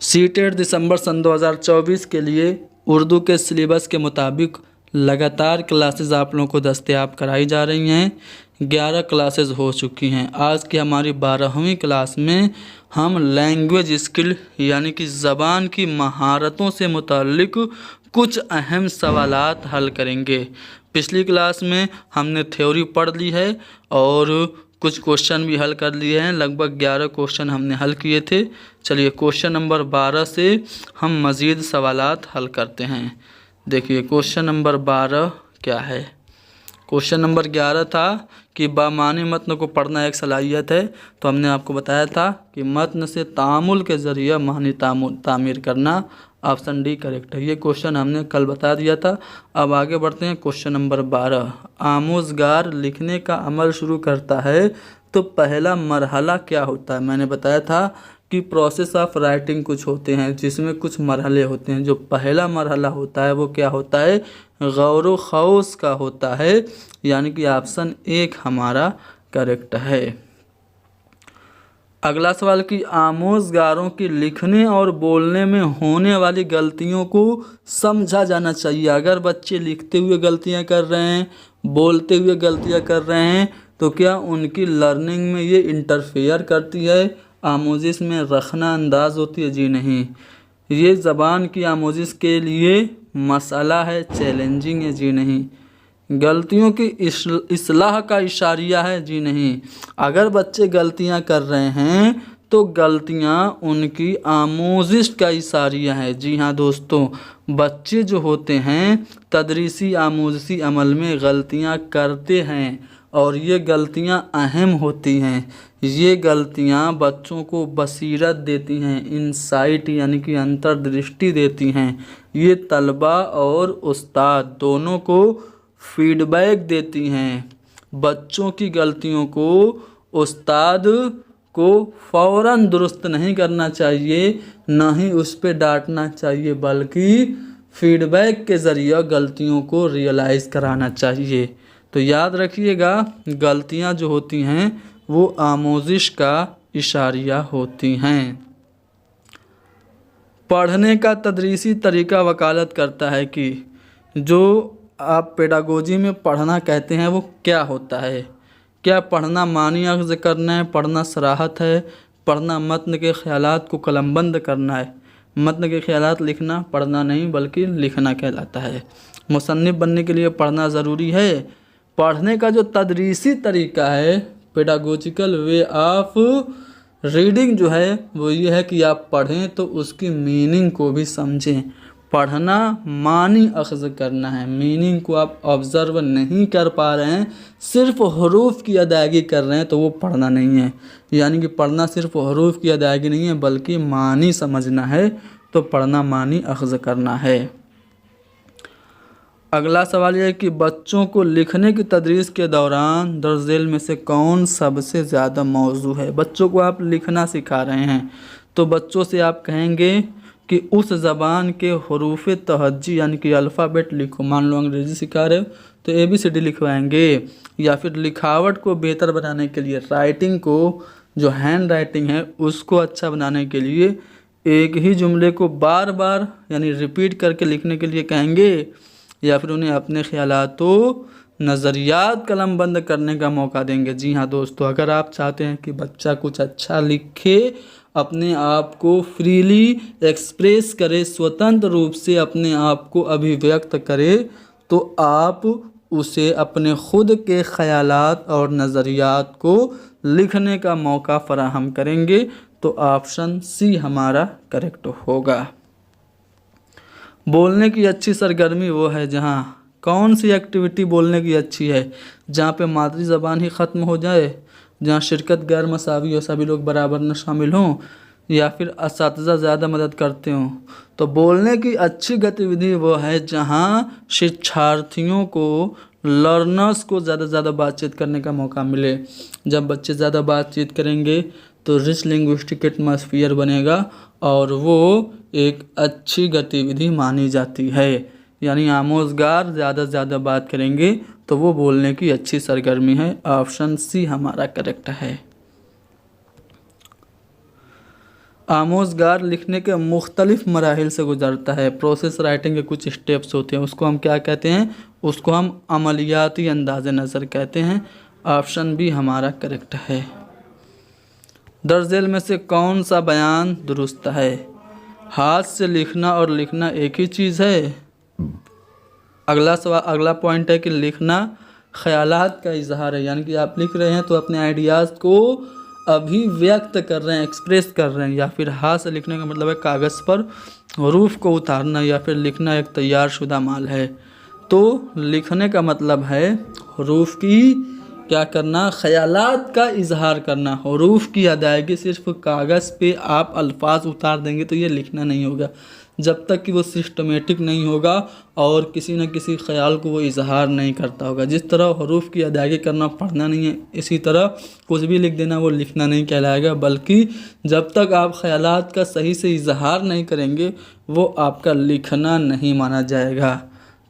CTET दिसंबर सन 2024 के लिए उर्दू के सिलेबस के मुताबिक लगातार क्लासेस आप लोगों को दस्तयाब कराई जा रही हैं। 11 क्लासेस हो चुकी हैं। आज की हमारी 12वीं क्लास में हम लैंग्वेज स्किल यानी कि ज़बान की महारतों से मुताल्लिक कुछ अहम सवालात हल करेंगे। पिछली क्लास में हमने थ्योरी पढ़ ली है और कुछ क्वेश्चन भी हल कर लिए हैं। लगभग 11 क्वेश्चन हमने हल किए थे। चलिए क्वेश्चन नंबर 12 से हम मज़ीद सवालात हल करते हैं। देखिए क्वेश्चन नंबर 12 क्या है। क्वेश्चन नंबर 11 था कि बामानी मतन को पढ़ना एक सलाहियत है। तो हमने आपको बताया था कि मतन से तामुल के ज़रिए मानी तामीर करना। ऑप्शन डी करेक्ट है। ये क्वेश्चन हमने कल बता दिया था। अब आगे बढ़ते हैं। क्वेश्चन नंबर 12, आमोज़गार लिखने का अमल शुरू करता है तो पहला मरहला क्या होता है। मैंने बताया था कि प्रोसेस ऑफ राइटिंग कुछ होते हैं जिसमें कुछ मरहले होते हैं। जो पहला मरहला होता है वो क्या होता है, गौर व खौस का होता है, यानी कि ऑप्शन 1 हमारा करेक्ट है। अगला सवाल कि आमोज़गारों की लिखने और बोलने में होने वाली गलतियों को समझा जाना चाहिए। अगर बच्चे लिखते हुए गलतियां कर रहे हैं, बोलते हुए गलतियां कर रहे हैं, तो क्या उनकी लर्निंग में ये इंटरफेयर करती है, आमोजिश में रखना अंदाज होती है? जी नहीं। ये ज़बान की आमोजिश के लिए मसला है, चैलेंजिंग है? जी नहीं। गलतियों की इस्लाह का इशारिया है? जी नहीं। अगर बच्चे गलतियां कर रहे हैं तो गलतियां उनकी आमोजिश का इशारिया है। जी हाँ दोस्तों, बच्चे जो होते हैं तदरीसी आमोजिशी अमल में गलतियां करते हैं और ये गलतियां अहम होती हैं। ये गलतियां बच्चों को बसीरत देती हैं, इंसाइट यानी कि अंतर्दृष्टि देती हैं। ये तलबा और उस्ताद दोनों को फीडबैक देती हैं। बच्चों की गलतियों को उस्ताद को फ़ौरन दुरुस्त नहीं करना चाहिए, ना ही उस पर डांटना चाहिए, बल्कि फीडबैक के ज़रिए गलतियों को रियलाइज़ कराना चाहिए। तो याद रखिएगा, गलतियां जो होती हैं वो आमोजिश का इशारिया होती हैं। पढ़ने का तदरीसी तरीका वकालत करता है कि जो आप पेडागोजी में पढ़ना कहते हैं वो क्या होता है। क्या पढ़ना मानी अख्ज़ करना है, पढ़ना सराहत है, पढ़ना मतन के ख़यालात को कलमबंद करना है। मतन के ख़यालात लिखना पढ़ना नहीं बल्कि लिखना कहलाता है। मुसन्निफ़ बनने के लिए पढ़ना ज़रूरी है। पढ़ने का जो तदरीसी तरीका है, पेडागोजिकल वे ऑफ रीडिंग जो है वो ये है कि आप पढ़ें तो उसकी मीनिंग को भी समझें। पढ़ना मानी अख्ज़ करना है, मीनिंग को आप ऑब्ज़र्व नहीं कर पा रहे हैं, सिर्फ हरूफ की अदायगी कर रहे हैं, तो वो पढ़ना नहीं है। यानी कि पढ़ना सिर्फ हरूफ की अदायगी नहीं है बल्कि मानी समझना है, तो पढ़ना मानी अख्ज़ करना है। अगला सवाल यह है कि बच्चों को लिखने की तदरीस के दौरान दर्ज झेल में से कौन सबसे ज़्यादा मौजू है। बच्चों को आप लिखना सिखा रहे हैं तो बच्चों से आप कहेंगे कि उस ज़बान के हरूफ तहज्जी यानी कि अल्फ़ाबेट लिखो। मान लो अंग्रेज़ी सिखा रहे हो तो ABCD लिखवाएंगे, या फिर लिखावट को बेहतर बनाने के लिए, राइटिंग को, जो हैंड राइटिंग है उसको अच्छा बनाने के लिए एक ही जुमले को बार बार यानी रिपीट करके लिखने के लिए कहेंगे, या फिर उन्हें अपने ख़यालातो नज़रियात कलम बंद करने का मौका देंगे। जी हाँ दोस्तों, अगर आप चाहते हैं कि बच्चा कुछ अच्छा लिखे, अपने आप को फ्रीली एक्सप्रेस करे, स्वतंत्र रूप से अपने आप को अभिव्यक्त करे, तो आप उसे अपने खुद के ख़यालात और नज़रियात को लिखने का मौका फराहम करेंगे। तो ऑप्शन सी हमारा करेक्ट होगा। बोलने की अच्छी सरगर्मी वो है जहाँ, कौन सी एक्टिविटी बोलने की अच्छी है, जहाँ पे मादरी ज़बान ही ख़त्म हो जाए, जहाँ शिरकत गैर मसावी हो, सभी लोग बराबर न शामिल हों, या फिर असातिज़ा ज़्यादा मदद करते हों। तो बोलने की अच्छी गतिविधि वो है जहाँ शिक्षार्थियों को, लर्नर्स को ज़्यादा से ज़्यादा बातचीत करने का मौका मिले। जब बच्चे ज़्यादा बातचीत करेंगे तो रिच लिंग्विस्टिक एटमॉस्फेयर बनेगा और वो एक अच्छी गतिविधि मानी जाती है। यानी आमोज़गार ज़्यादा से ज़्यादा बात करेंगे तो वो बोलने की अच्छी सरगर्मी है। ऑप्शन सी हमारा करेक्ट है। आमोज़गार लिखने के मुख्तलिफ मराहिल से गुजरता है। प्रोसेस राइटिंग के कुछ स्टेप्स होते हैं, उसको हम क्या कहते हैं? उसको हम अमलियाती अंदाज़ नज़र कहते हैं। ऑप्शन बी हमारा करेक्ट है। दर्ज झेल में से कौन सा बयान दुरुस्त है? हाथ से लिखना और लिखना एक ही चीज़ है। अगला पॉइंट है कि लिखना ख़यालात का इजहार है, यानी कि आप लिख रहे हैं तो अपने आइडियाज़ को अभिव्यक्त कर रहे हैं, एक्सप्रेस कर रहे हैं। या फिर हाथ से लिखने का मतलब है कागज़ पर हरूफ को उतारना, या फिर लिखना एक तैयार शुदा माल है। तो लिखने का मतलब है हरूफ की क्या करना? ख़यालात का इजहार करना। हरूफ की अदायगी सिर्फ कागज़ पे आप अल्फाज उतार देंगे तो ये लिखना नहीं होगा, जब तक कि वो सिस्टमेटिक नहीं होगा और किसी न किसी ख़याल को वो इजहार नहीं करता होगा। जिस तरह हरूफ की अदायगी करना पढ़ना नहीं है, इसी तरह कुछ भी लिख देना वो लिखना नहीं कहलाएगा, बल्कि जब तक आप ख़यालात का सही से इजहार नहीं करेंगे वो आपका लिखना नहीं माना जाएगा।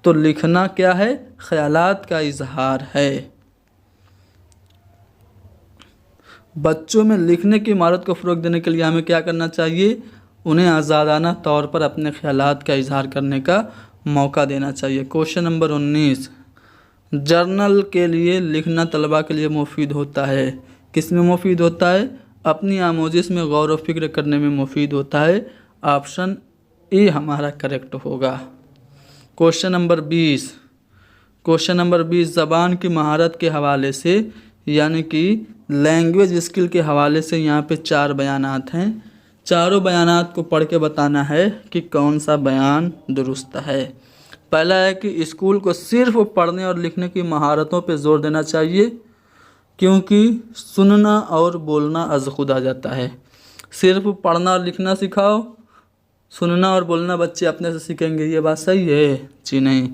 तो लिखना क्या है? ख़यालात का इजहार है। बच्चों में लिखने की महारत को फ़रोग़ देने के लिए हमें क्या करना चाहिए? उन्हें आज़ादाना तौर पर अपने ख़यालात का इजहार करने का मौका देना चाहिए। क्वेश्चन नंबर 19, जर्नल के लिए लिखना तलबा के लिए मुफीद होता है। किस में मुफीद होता है? अपनी आमोजिश में गौर व फिक्र करने में मुफीद होता है। ऑप्शन ए हमारा करेक्ट होगा। क्वेश्चन नंबर 20, ज़बान की महारत के हवाले से यानी कि लैंग्वेज स्किल के हवाले से यहाँ पे 4 बयानात हैं। चारों बयानात को पढ़ के बताना है कि कौन सा बयान दुरुस्त है। पहला है कि स्कूल को सिर्फ पढ़ने और लिखने की महारतों पे जोर देना चाहिए, क्योंकि सुनना और बोलना अज़ खुद आ जाता है। सिर्फ पढ़ना और लिखना सिखाओ, सुनना और बोलना बच्चे अपने से सीखेंगे, ये बात सही है? जी नहीं।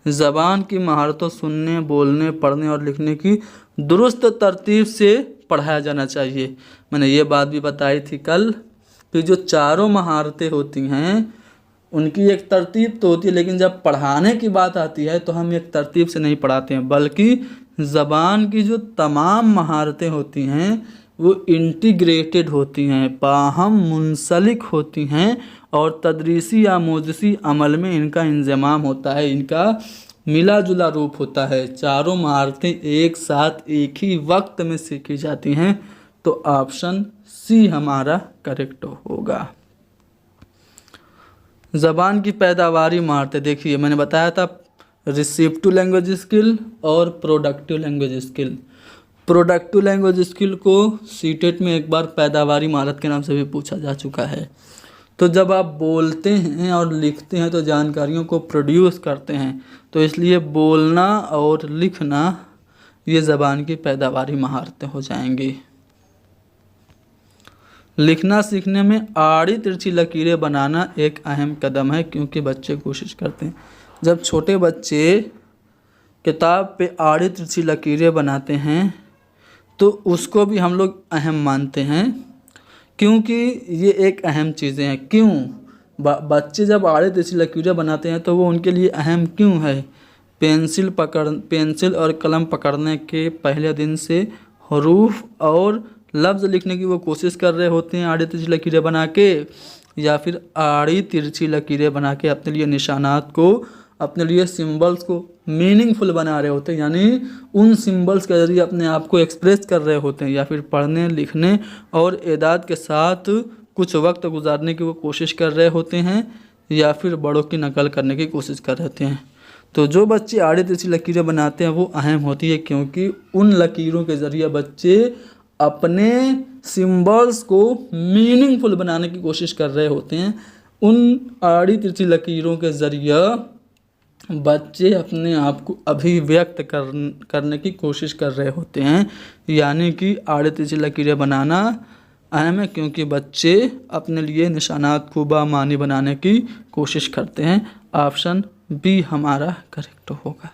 ज़बान की महारतों सुनने, बोलने, पढ़ने और लिखने की दुरुस्त तरतीब से पढ़ाया जाना चाहिए। मैंने ये बात भी बताई थी कल कि जो चारों महारतें होती हैं उनकी एक तरतीब तो होती है, लेकिन जब पढ़ाने की बात आती है तो हम एक तरतीब से नहीं पढ़ाते हैं, बल्कि ज़बान की जो तमाम महारतें होती हैं वो इंटीग्रेटेड होती हैं, बाहम मुंसलिक होती हैं और तदरीसी या मोजसी अमल में इनका इंज़माम होता है, इनका मिला जुला रूप होता है। चारों महारतें एक साथ एक ही वक्त में सीखी जाती हैं। तो ऑप्शन सी हमारा करेक्ट होगा। ज़बान की पैदावारी महारतें देखिए, मैंने बताया था रिसीप्टिव लैंग्वेज स्किल और productive language skill. Productive language skill को सीटेट में एक बार पैदावारी महारत के नाम से भी पूछा जा चुका है। तो जब आप बोलते हैं और लिखते हैं तो जानकारियों को प्रोड्यूस करते हैं, तो इसलिए बोलना और लिखना ये ज़बान की पैदावारी महारतें हो जाएंगी। लिखना सीखने में आड़ी तिरछी लकीरें बनाना एक अहम कदम है, क्योंकि बच्चे कोशिश करते हैं। जब छोटे बच्चे किताब पे आड़ी तिरछी लकीरें बनाते हैं तो उसको भी हम लोग अहम मानते हैं, क्योंकि ये एक अहम चीज़ें हैं। क्यों? बच्चे जब आड़े तिरछी लकीरें बनाते हैं तो वो उनके लिए अहम क्यों है? पेंसिल और कलम पकड़ने के पहले दिन से हरूफ और लफ्ज़ लिखने की वो कोशिश कर रहे होते हैं आड़ी तिरछी लकीरें बना के, या फिर आड़ी तिरछी लकीरें बना के अपने लिए निशानात को, अपने लिए सिंबल्स को मीनिंगफुल बना रहे होते हैं, यानी उन सिंबल्स के ज़रिए अपने आप को एक्सप्रेस कर रहे होते हैं, या फिर पढ़ने लिखने और एदाद के साथ कुछ वक्त गुजारने की वो कोशिश कर रहे होते हैं, या फिर बड़ों की नकल करने की कोशिश कर रहे होते हैं। तो जो बच्चे आड़ी तिरछी लकीरें बनाते हैं वो अहम होती है, क्योंकि उन लकीरों के ज़रिए बच्चे अपने सिंबल्स को मीनिंगफुल बनाने की कोशिश कर रहे होते हैं। उन आड़ी तिरछी लकीरों के ज़रिए बच्चे अपने आप को अभिव्यक्त करने की कोशिश कर रहे होते हैं, यानी कि आड़ी तिरछी लकीरें बनाना अहम है, क्योंकि बच्चे अपने लिए निशानात को बामानी बनाने की कोशिश करते हैं। ऑप्शन बी हमारा करेक्ट होगा।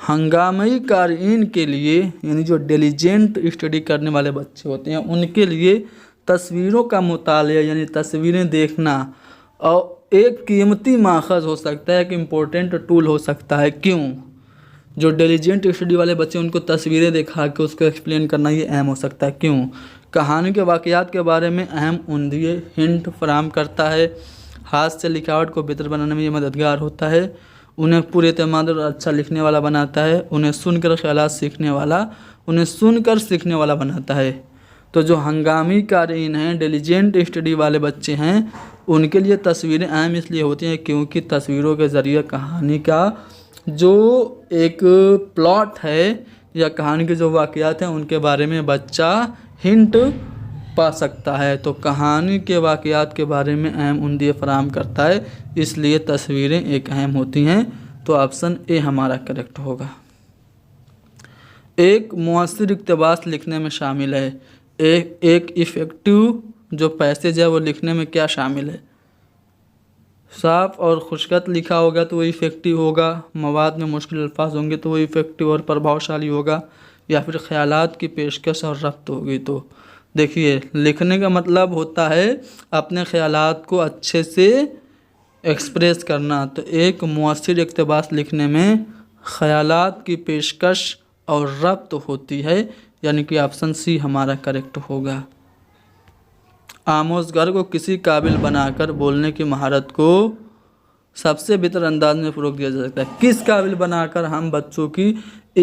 हंगामी क़ारीन के लिए, यानी जो डिलीजेंट स्टडी करने वाले बच्चे होते हैं, उनके लिए तस्वीरों का मुतालिया यानी तस्वीरें देखना और एक कीमती माखज़ हो सकता है, एक इम्पोर्टेंट टूल हो सकता है। क्यों? जो डिलीजेंट स्टडी वाले बच्चे उनको तस्वीरें दिखा के उसको एक्सप्लेन करना ये अहम हो सकता है। क्यों? कहानी के वाक़यात के बारे में अहम उंदिए हिंट फराहम करता है। हाथ से लिखावट को बेहतर बनाने में ये मददगार होता है। उन्हें पूरे एतमाद और अच्छा लिखने वाला बनाता है। उन्हें सुनकर सीखने वाला बनाता है। तो जो हंगामी क़ारीन हैं, डिलीजेंट स्टडी वाले बच्चे हैं, उनके लिए तस्वीरें अहम इसलिए होती हैं क्योंकि तस्वीरों के ज़रिए कहानी का जो एक प्लॉट है या कहानी के जो वाक़यात हैं उनके बारे में बच्चा हिंट पा सकता है। तो कहानी के वाक़यात के बारे में अहम उंदिए फराहम करता है, इसलिए तस्वीरें एक अहम होती हैं। तो ऑप्शन ए हमारा करेक्ट होगा। एक मुअस्सिर इक़्तिबास लिखने में शामिल है। एक इफ़ेक्टिव जो पैसेज है वो लिखने में क्या शामिल है? साफ और खुशखत लिखा होगा तो वो इफ़ेक्टिव होगा। मवाद में मुश्किल अल्फाज होंगे तो वो इफ़ेक्टिव और प्रभावशाली होगा। या फिर ख़यालात की पेशकश और रब्त होगी। तो देखिए, लिखने का मतलब होता है अपने ख़यालात को अच्छे से एक्सप्रेस करना। तो एक मुअस्सिर इक़्तिबास लिखने में ख़यालात की पेशकश और रब्त होती है, यानी कि ऑप्शन सी हमारा करेक्ट होगा। आमोज़गर को किसी काबिल बनाकर बोलने की महारत को सबसे बेहतर अंदाज में फ़रोग़ दिया जा सकता है। किस काबिल बनाकर हम बच्चों की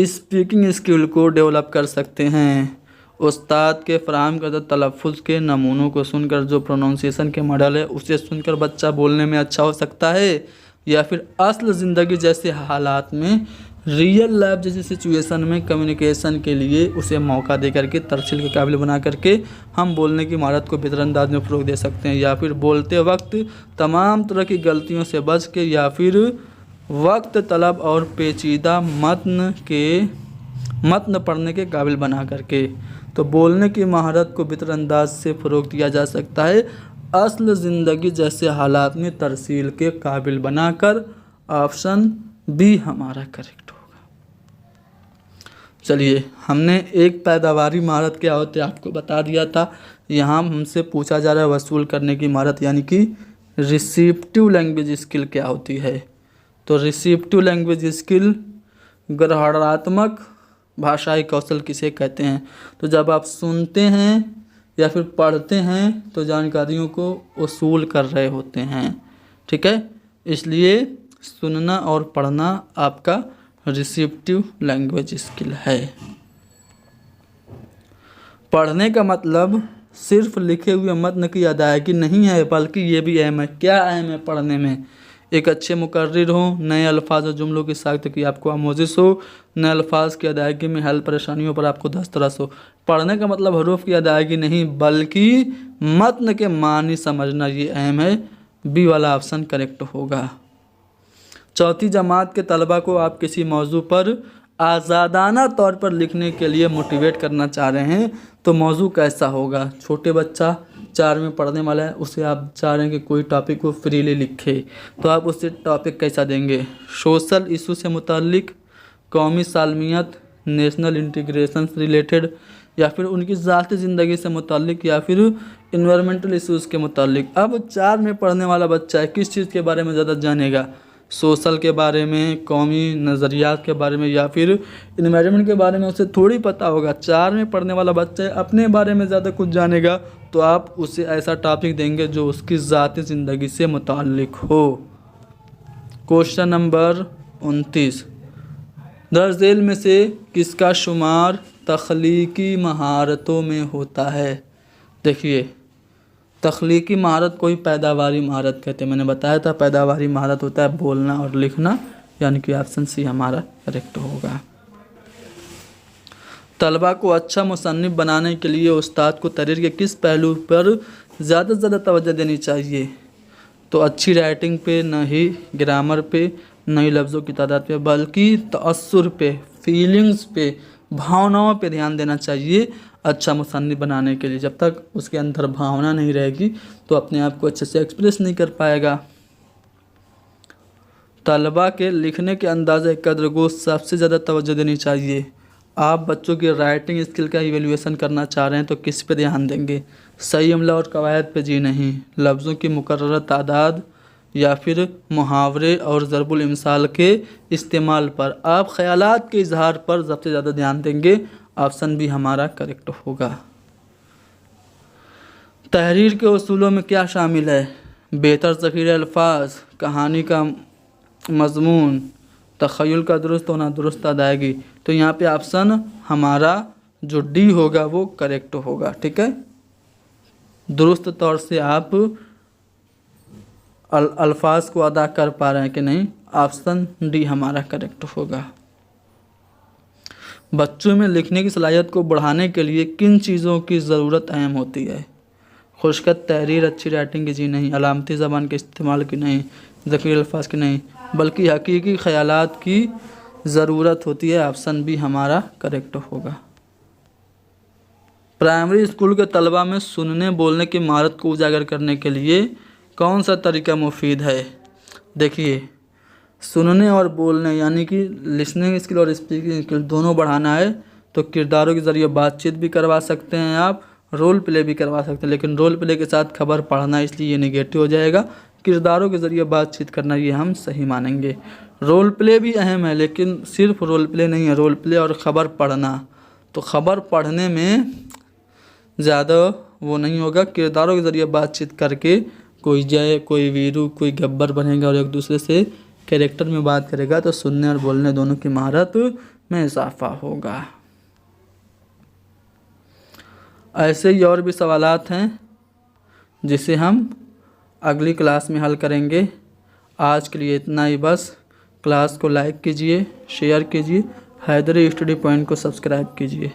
स्पीकिंग स्किल को डेवलप कर सकते हैं? उस्ताद के फराहम करदा तलफ़्फ़ुज़ के नमूनों को सुनकर, जो प्रोनाउंसिएशन के मॉडल है उसे सुनकर बच्चा बोलने में अच्छा हो सकता है, या फिर असल ज़िंदगी जैसे हालात में, रियल लाइफ जैसी सिचुएशन में कम्युनिकेशन के लिए उसे मौका दे करके तरसील के काबिल बना करके हम बोलने की महारत को बेहतर अंदाज में फ़रोग़ दे सकते हैं। या फिर बोलते वक्त तमाम तरह की गलतियों से बच के, या फिर वक्त तलब और पेचीदा मतन पढ़ने के काबिल बना करके। तो बोलने की महारत को बेहतर अंदाज से फ़रोग़ दिया जा सकता है असल ज़िंदगी जैसे हालात में तरसील के काबिल बनाकर। ऑप्शन बी हमारा करेक्ट होगा। चलिए, हमने एक पैदावारी महारत क्या होती है आपको बता दिया था। यहाँ हमसे पूछा जा रहा है वसूल करने की महारत, यानी कि रिसीप्टिव लैंग्वेज स्किल क्या होती है। तो रिसीप्टिव लैंग्वेज स्किल ग्रहणात्मक भाषाई कौशल किसे कहते हैं? तो जब आप सुनते हैं या फिर पढ़ते हैं तो जानकारियों को वसूल कर रहे होते हैं, ठीक है। इसलिए सुनना और पढ़ना आपका रिसीप्टिव लैंग्वेज स्किल है। पढ़ने का मतलब सिर्फ लिखे हुए मतन की अदायगी नहीं है, बल्कि ये भी अहम है। क्या अहम है पढ़ने में? एक अच्छे मुकर्रिर हो, नए अल्फाज और जुमलों की साख्त की आपको आमोज़िश हो, नए अल्फाज की अदायगी में हल परेशानियों पर आपको दस्तरस हो। पढ़ने का मतलब हरूफ की अदायगी नहीं, बल्कि मतन के मानी समझना, ये अहम है। बी वाला ऑप्शन करेक्ट होगा। चौथी जमात के तलबा को आप किसी मौजू पर आज़ादाना तौर पर लिखने के लिए मोटिवेट करना चाह रहे हैं, तो मौजू कैसा होगा? छोटे बच्चा 4 में पढ़ने वाला है, उसे आप चाह रहे हैं कि कोई टॉपिक को फ्रीली लिखे, तो आप उसे टॉपिक कैसा देंगे? सोशल इशू से मुताल्लिक, कौमी सालमियत, नेशनल इंटीग्रेशन से रिलेटेड, या फिर उनकी ज़ाती ज़िंदगी से मुताल्लिक, या फिर इन्वायरमेंटल इशूज़ के मुताल्लिक। अब 4 में पढ़ने वाला बच्चा है, किस चीज़ के बारे में ज़्यादा जानेगा? सोशल के बारे में, कौमी नज़रियात के बारे में, या फिर इन्वायरमेंट के बारे में उसे थोड़ी पता होगा। 4 में पढ़ने वाला बच्चा अपने बारे में ज़्यादा कुछ जानेगा, तो आप उसे ऐसा टॉपिक देंगे जो उसकी ज़ाती ज़िंदगी से मुताल्लिक हो। क्वेश्चन नंबर 29, दर्ज झेल में से किसका शुमार तख्लीकी महारतों में होता है? देखिए, तख्लीकी महारत कोई पैदावारी महारत कहते हैं। मैंने बताया था पैदावारी महारत होता है बोलना और लिखना, यानी कि ऑप्शन सी हमारा करेक्ट होगा। तलबा को अच्छा मुसन्निफ बनाने के लिए उस्ताद को तहरीर के किस पहलू पर ज़्यादा से ज़्यादा तवज्जो देनी चाहिए? तो अच्छी राइटिंग पे, न ही ग्रामर पे, न ही लफ्ज़ों की तादाद पे, बल्कि तअस्सुर पे, फीलिंग्स पे, भावनाओं पे ध्यान देना चाहिए अच्छा मुसन्निफ बनाने के लिए। जब तक उसके अंदर भावना नहीं रहेगी तो अपने आप को अच्छे से एक्सप्रेस नहीं कर पाएगा। तलबा के लिखने के अंदाज़े कद्र को सबसे ज़्यादा तवज्जो देनी चाहिए। आप बच्चों की राइटिंग स्किल का इवेल्युएशन करना चाह रहे हैं तो किस पे ध्यान देंगे? सही अमला और कवायद पे जी नहीं, लफ्ज़ों की मुकर्रर तादाद, या फिर मुहावरे और ज़रबुल इमसाल के इस्तेमाल पर। आप ख़यालात के इजहार पर सबसे ज़्यादा ध्यान देंगे। ऑप्शन भी हमारा करेक्ट होगा। तहरीर के उसूलों में क्या शामिल है? बेहतर ज़ख़ीरे अल्फाज, कहानी का मज़मून, तख़य्युल का दुरुस्त होना, दुरुस्त अदायगी। तो यहाँ पे ऑप्शन हमारा जो डी होगा वो करेक्ट होगा। ठीक है, दुरुस्त तौर से आप अल्फाज को अदा कर पा रहे हैं कि नहीं, ऑप्शन डी हमारा करेक्ट होगा। बच्चों में लिखने की सलाहियत को बढ़ाने के लिए किन चीज़ों की ज़रूरत अहम होती है? खुशखत तहरीर, अच्छी राइटिंग की जी नहीं, अलामती ज़बान के इस्तेमाल की नहीं, ज़ख़ीरे अल्फाज की नहीं, बल्कि हकीकी ख़यालात की ज़रूरत होती है। ऑप्शन बी हमारा करेक्ट होगा। प्राइमरी स्कूल के तलबा में सुनने बोलने की महारत को उजागर करने के लिए कौन सा तरीका मुफीद है? देखिए, सुनने और बोलने यानी कि लिसनिंग स्किल और स्पीकिंग स्किल दोनों बढ़ाना है तो किरदारों के ज़रिए बातचीत भी करवा सकते हैं, आप रोल प्ले भी करवा सकते हैं। लेकिन रोल प्ले के साथ खबर पढ़ना, इसलिए ये नेगेटिव हो जाएगा। किरदारों के ज़रिए बातचीत करना ये हम सही मानेंगे। रोल प्ले भी अहम है, लेकिन सिर्फ रोल प्ले नहीं है, रोल प्ले और ख़बर पढ़ना। तो ख़बर पढ़ने में ज़्यादा वो नहीं होगा, किरदारों के ज़रिए बातचीत करके कोई जय, कोई वीरू, कोई गब्बर बनेगा और एक दूसरे से कैरेक्टर में बात करेगा, तो सुनने और बोलने दोनों की महारत में इजाफा होगा। ऐसे ही और भी सवालात हैं जिसे हम अगली क्लास में हल करेंगे। आज के लिए इतना ही बस। क्लास को लाइक कीजिए, शेयर कीजिए, हैदरी स्टडी पॉइंट को सब्सक्राइब कीजिए।